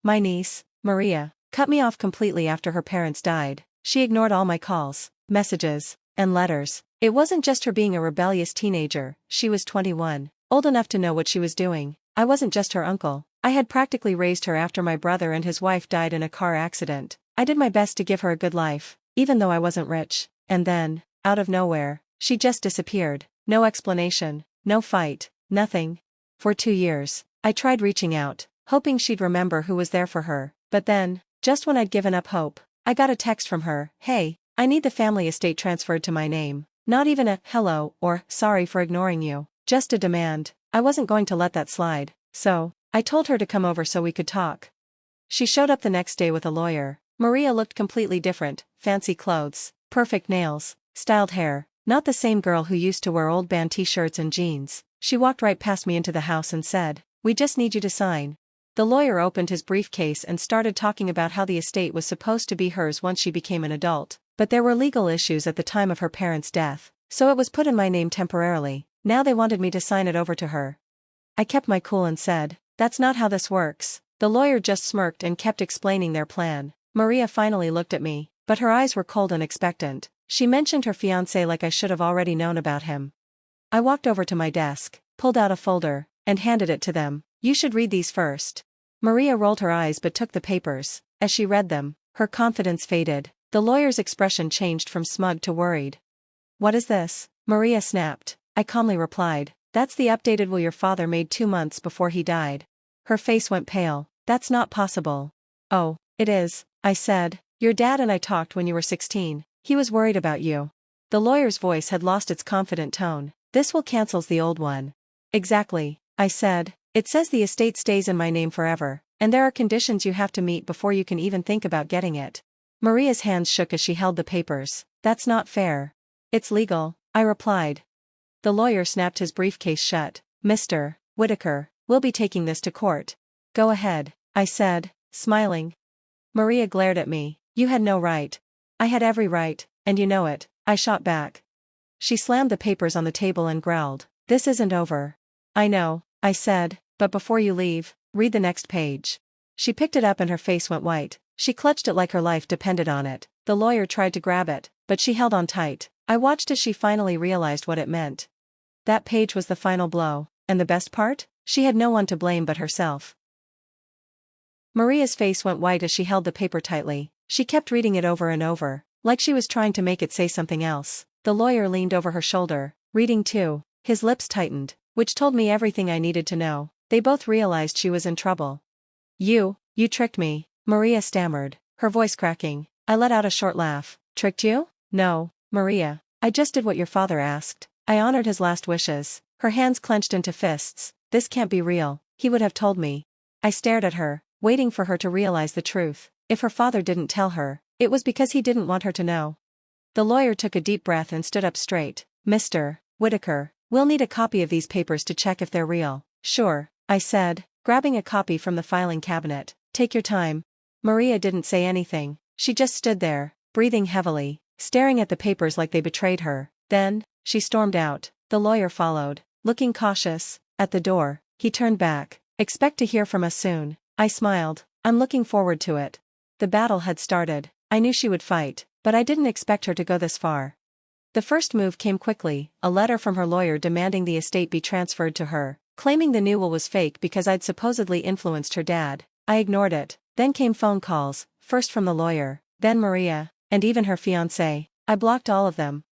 My niece, Maria, cut me off completely after her parents died. She ignored all my calls, messages, and letters. It wasn't just her being a rebellious teenager, she was 21, old enough to know what she was doing. I wasn't just her uncle. I had practically raised her after my brother and his wife died in a car accident. I did my best to give her a good life, even though I wasn't rich. And then, out of nowhere, she just disappeared. No explanation, no fight, nothing. For 2 years, I tried reaching out, hoping she'd remember who was there for her. But then, just when I'd given up hope, I got a text from her. Hey, I need the family estate transferred to my name. Not even a hello or sorry for ignoring you. Just a demand. I wasn't going to let that slide, so I told her to come over so we could talk. She showed up the next day with a lawyer. Maria looked completely different, fancy clothes, perfect nails, styled hair, not the same girl who used to wear old band t-shirts and jeans. She walked right past me into the house and said, "We just need you to sign." The lawyer opened his briefcase and started talking about how the estate was supposed to be hers once she became an adult, but there were legal issues at the time of her parents' death, so it was put in my name temporarily. Now they wanted me to sign it over to her. I kept my cool and said, "That's not how this works." The lawyer just smirked and kept explaining their plan. Maria finally looked at me, but her eyes were cold and expectant. She mentioned her fiancé like I should have already known about him. I walked over to my desk, pulled out a folder, and handed it to them. "You should read these first." Maria rolled her eyes but took the papers. As she read them, her confidence faded. The lawyer's expression changed from smug to worried. "What is this?" Maria snapped. I calmly replied, "That's the updated will your father made 2 months before he died." Her face went pale. "That's not possible." "Oh, it is," I said. "Your dad and I talked when you were 16. He was worried about you." The lawyer's voice had lost its confident tone. "This will cancels the old one." "Exactly," I said. "It says the estate stays in my name forever, and there are conditions you have to meet before you can even think about getting it." Maria's hands shook as she held the papers. "That's not fair." "It's legal," I replied. The lawyer snapped his briefcase shut. "Mr. Whitaker, we'll be taking this to court." "Go ahead," I said, smiling. Maria glared at me. "You had no right." "I had every right, and you know it," I shot back. She slammed the papers on the table and growled, "This isn't over." "I know," I said, "but before you leave, read the next page." She picked it up and her face went white. She clutched it like her life depended on it. The lawyer tried to grab it, but she held on tight. I watched as she finally realized what it meant. That page was the final blow, and the best part? She had no one to blame but herself. Maria's face went white as she held the paper tightly. She kept reading it over and over, like she was trying to make it say something else. The lawyer leaned over her shoulder, reading too. His lips tightened, which told me everything I needed to know. They both realized she was in trouble. You tricked me," Maria stammered, her voice cracking. I let out a short laugh. "Tricked you?" "No, Maria. I just did what your father asked. I honored his last wishes." Her hands clenched into fists. "This can't be real. He would have told me." I stared at her, waiting for her to realize the truth. If her father didn't tell her, it was because he didn't want her to know. The lawyer took a deep breath and stood up straight. "Mr. Whitaker, we'll need a copy of these papers to check if they're real." "Sure," I said, grabbing a copy from the filing cabinet. "Take your time." Maria didn't say anything. She just stood there, breathing heavily, staring at the papers like they betrayed her. Then, she stormed out. The lawyer followed, looking cautious. At the door, he turned back. "Expect to hear from us soon." I smiled. "I'm looking forward to it." The battle had started. I knew she would fight, but I didn't expect her to go this far. The first move came quickly, a letter from her lawyer demanding the estate be transferred to her, claiming the new will was fake because I'd supposedly influenced her dad. I ignored it. Then came phone calls, first from the lawyer, then Maria, and even her fiancé. I blocked all of them.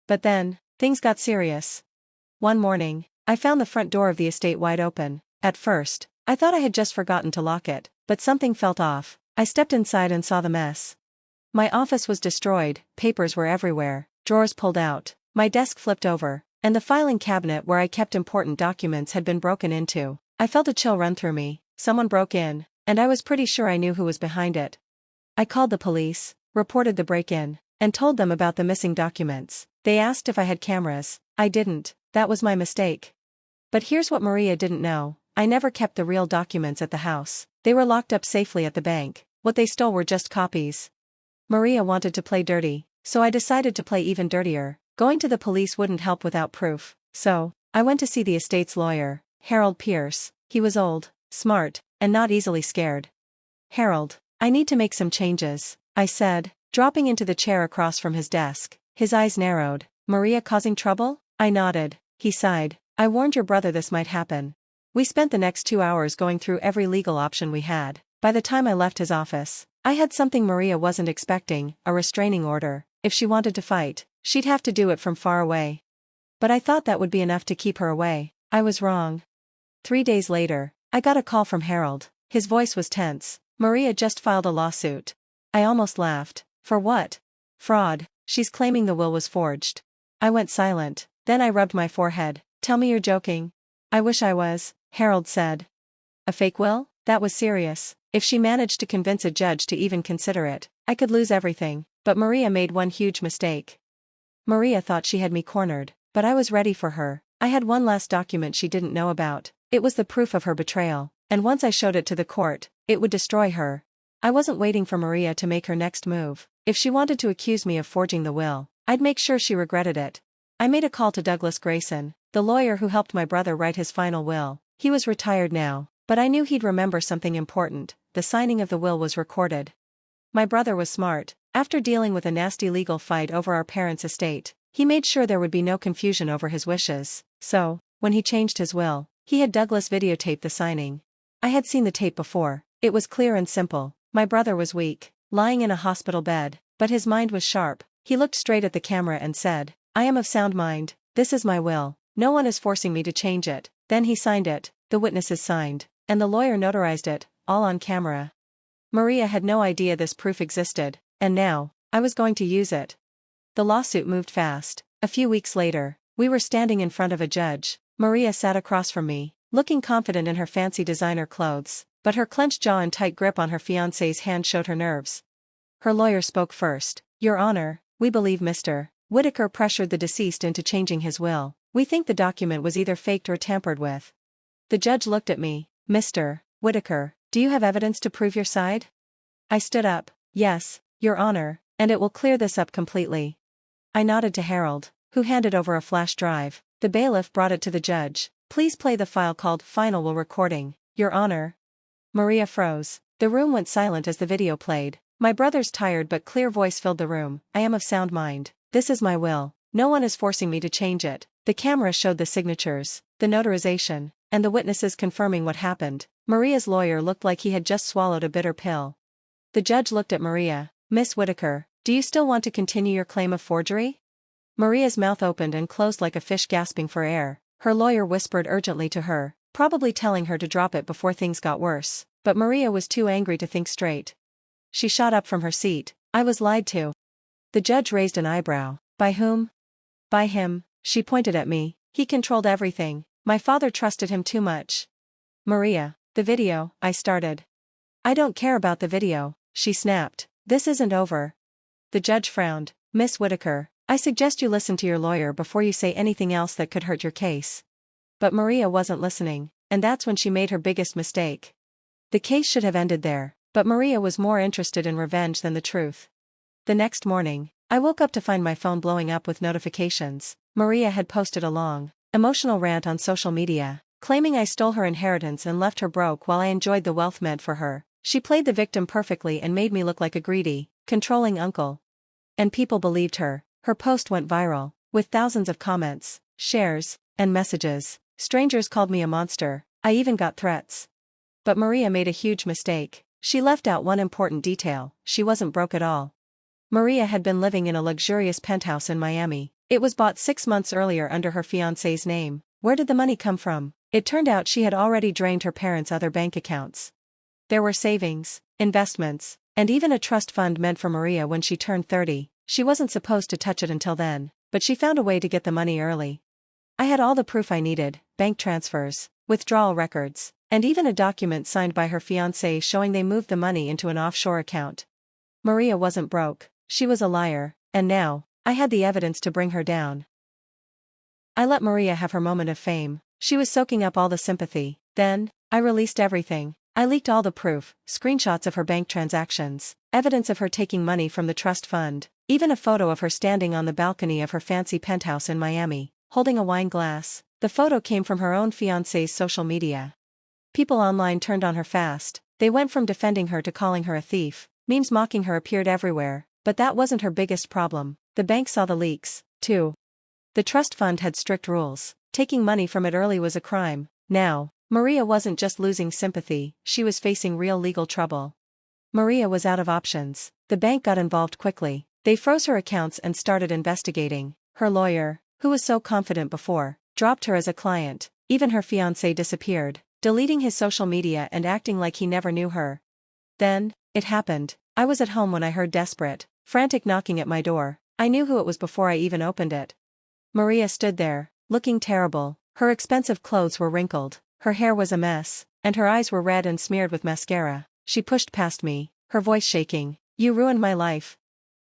But then, things got serious. One morning, I found the front door of the estate wide open. At first, I thought I had just forgotten to lock it, but something felt off. I stepped inside and saw the mess. My office was destroyed, papers were everywhere, drawers pulled out, my desk flipped over, and the filing cabinet where I kept important documents had been broken into. I felt a chill run through me. Someone broke in, and I was pretty sure I knew who was behind it. I called the police, reported the break-in, and told them about the missing documents. They asked if I had cameras. I didn't. That was my mistake. But here's what Maria didn't know. I never kept the real documents at the house. They were locked up safely at the bank. What they stole were just copies. Maria wanted to play dirty, so I decided to play even dirtier. Going to the police wouldn't help without proof. So, I went to see the estate's lawyer, Harold Pierce. He was old, smart, and not easily scared. Harold, I need to make some changes, I said, dropping into the chair across from his desk. His eyes narrowed. Maria causing trouble? I nodded. He sighed. I warned your brother this might happen. We spent the next 2 hours going through every legal option we had. By the time I left his office, I had something Maria wasn't expecting, a restraining order. If she wanted to fight, she'd have to do it from far away. But I thought that would be enough to keep her away. I was wrong. 3 days later, I got a call from Harold. His voice was tense. Maria just filed a lawsuit. I almost laughed. For what? Fraud. She's claiming the will was forged. I went silent. Then I rubbed my forehead. Tell me you're joking. I wish I was, Harold said. A fake will? That was serious. If she managed to convince a judge to even consider it, I could lose everything. But Maria made one huge mistake. Maria thought she had me cornered, but I was ready for her. I had one last document she didn't know about. It was the proof of her betrayal, and once I showed it to the court, it would destroy her. I wasn't waiting for Maria to make her next move. If she wanted to accuse me of forging the will, I'd make sure she regretted it. I made a call to Douglas Grayson, the lawyer who helped my brother write his final will. He was retired now, but I knew he'd remember something important. The signing of the will was recorded. My brother was smart. After dealing with a nasty legal fight over our parents' estate, he made sure there would be no confusion over his wishes. So, when he changed his will, he had Douglas videotape the signing. I had seen the tape before. It was clear and simple. My brother was weak, lying in a hospital bed, but his mind was sharp. He looked straight at the camera and said, I am of sound mind. This is my will. No one is forcing me to change it. Then he signed it, the witnesses signed, and the lawyer notarized it, all on camera. Maria had no idea this proof existed, and now, I was going to use it. The lawsuit moved fast. A few weeks later, we were standing in front of a judge. Maria sat across from me, looking confident in her fancy designer clothes, but her clenched jaw and tight grip on her fiancé's hand showed her nerves. Her lawyer spoke first. Your Honor, we believe Mr. Whitaker pressured the deceased into changing his will. We think the document was either faked or tampered with. The judge looked at me. Mr. Whitaker, do you have evidence to prove your side? I stood up. Yes, Your Honor, and it will clear this up completely. I nodded to Harold, who handed over a flash drive. The bailiff brought it to the judge. Please play the file called Final Will Recording, Your Honor. Maria froze. The room went silent as the video played. My brother's tired but clear voice filled the room. I am of sound mind. This is my will. No one is forcing me to change it. The camera showed the signatures, the notarization, and the witnesses confirming what happened. Maria's lawyer looked like he had just swallowed a bitter pill. The judge looked at Maria. Miss Whitaker, do you still want to continue your claim of forgery? Maria's mouth opened and closed like a fish gasping for air. Her lawyer whispered urgently to her, probably telling her to drop it before things got worse. But Maria was too angry to think straight. She shot up from her seat. I was lied to. The judge raised an eyebrow. By whom? By him. She pointed at me. He controlled everything. My father trusted him too much. Maria, the video, I started. I don't care about the video, she snapped. This isn't over. The judge frowned. Miss Whitaker, I suggest you listen to your lawyer before you say anything else that could hurt your case. But Maria wasn't listening, and that's when she made her biggest mistake. The case should have ended there, but Maria was more interested in revenge than the truth. The next morning, I woke up to find my phone blowing up with notifications. Maria had posted a long, emotional rant on social media, claiming I stole her inheritance and left her broke while I enjoyed the wealth meant for her. She played the victim perfectly and made me look like a greedy, controlling uncle. And people believed her. Her post went viral, with thousands of comments, shares, and messages. Strangers called me a monster. I even got threats. But Maria made a huge mistake. She left out one important detail. She wasn't broke at all. Maria had been living in a luxurious penthouse in Miami. It was bought 6 months earlier under her fiancé's name. Where did the money come from? It turned out she had already drained her parents' other bank accounts. There were savings, investments, and even a trust fund meant for Maria when she turned 30. She wasn't supposed to touch it until then, but she found a way to get the money early. I had all the proof I needed, bank transfers, withdrawal records, and even a document signed by her fiancé showing they moved the money into an offshore account. Maria wasn't broke, she was a liar, and now, I had the evidence to bring her down. I let Maria have her moment of fame. She was soaking up all the sympathy. Then, I released everything. I leaked all the proof, screenshots of her bank transactions, evidence of her taking money from the trust fund, even a photo of her standing on the balcony of her fancy penthouse in Miami, holding a wine glass. The photo came from her own fiancé's social media. People online turned on her fast. They went from defending her to calling her a thief. Memes mocking her appeared everywhere, but that wasn't her biggest problem. The bank saw the leaks, too. The trust fund had strict rules. Taking money from it early was a crime. Now, Maria wasn't just losing sympathy, she was facing real legal trouble. Maria was out of options. The bank got involved quickly. They froze her accounts and started investigating. Her lawyer, who was so confident before, dropped her as a client. Even her fiancé disappeared, deleting his social media and acting like he never knew her. Then, it happened. I was at home when I heard desperate, frantic knocking at my door. I knew who it was before I even opened it. Maria stood there, looking terrible. Her expensive clothes were wrinkled, her hair was a mess, and her eyes were red and smeared with mascara. She pushed past me, her voice shaking. "You ruined my life."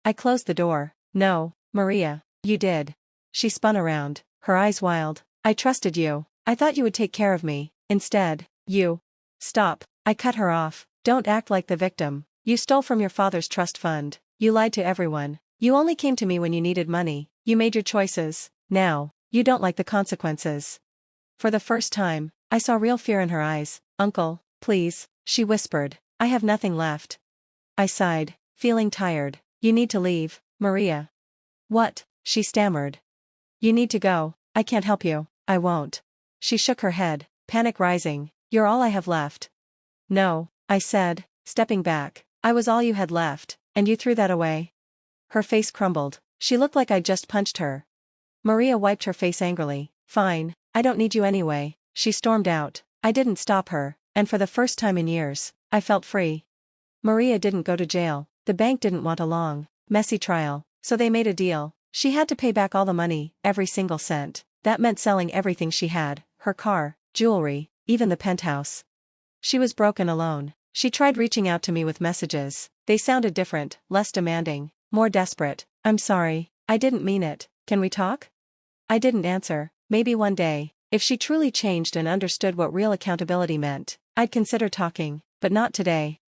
I closed the door. "No, Maria, you did." She spun around, her eyes wild. "I trusted you. I thought you would take care of me. Instead, you..." "Stop." I cut her off. "Don't act like the victim. You stole from your father's trust fund. You lied to everyone. You only came to me when you needed money. You made your choices. Now, you don't like the consequences." For the first time, I saw real fear in her eyes. "Uncle, please," she whispered. "I have nothing left." I sighed, feeling tired. "You need to leave, Maria." "What?" she stammered. "You need to go. I can't help you." "I won't." She shook her head, panic rising. "You're all I have left." "No," I said, stepping back. "I was all you had left, and you threw that away." Her face crumbled. She looked like I'd just punched her. Maria wiped her face angrily. "Fine, I don't need you anyway." She stormed out. I didn't stop her, and for the first time in years, I felt free. Maria didn't go to jail. The bank didn't want a long, messy trial, so they made a deal. She had to pay back all the money, every single cent. That meant selling everything she had, her car, jewelry, even the penthouse. She was broken alone. She tried reaching out to me with messages. They sounded different, less demanding, more desperate. "I'm sorry, I didn't mean it. Can we talk?" I didn't answer. Maybe one day, if she truly changed and understood what real accountability meant, I'd consider talking, but not today.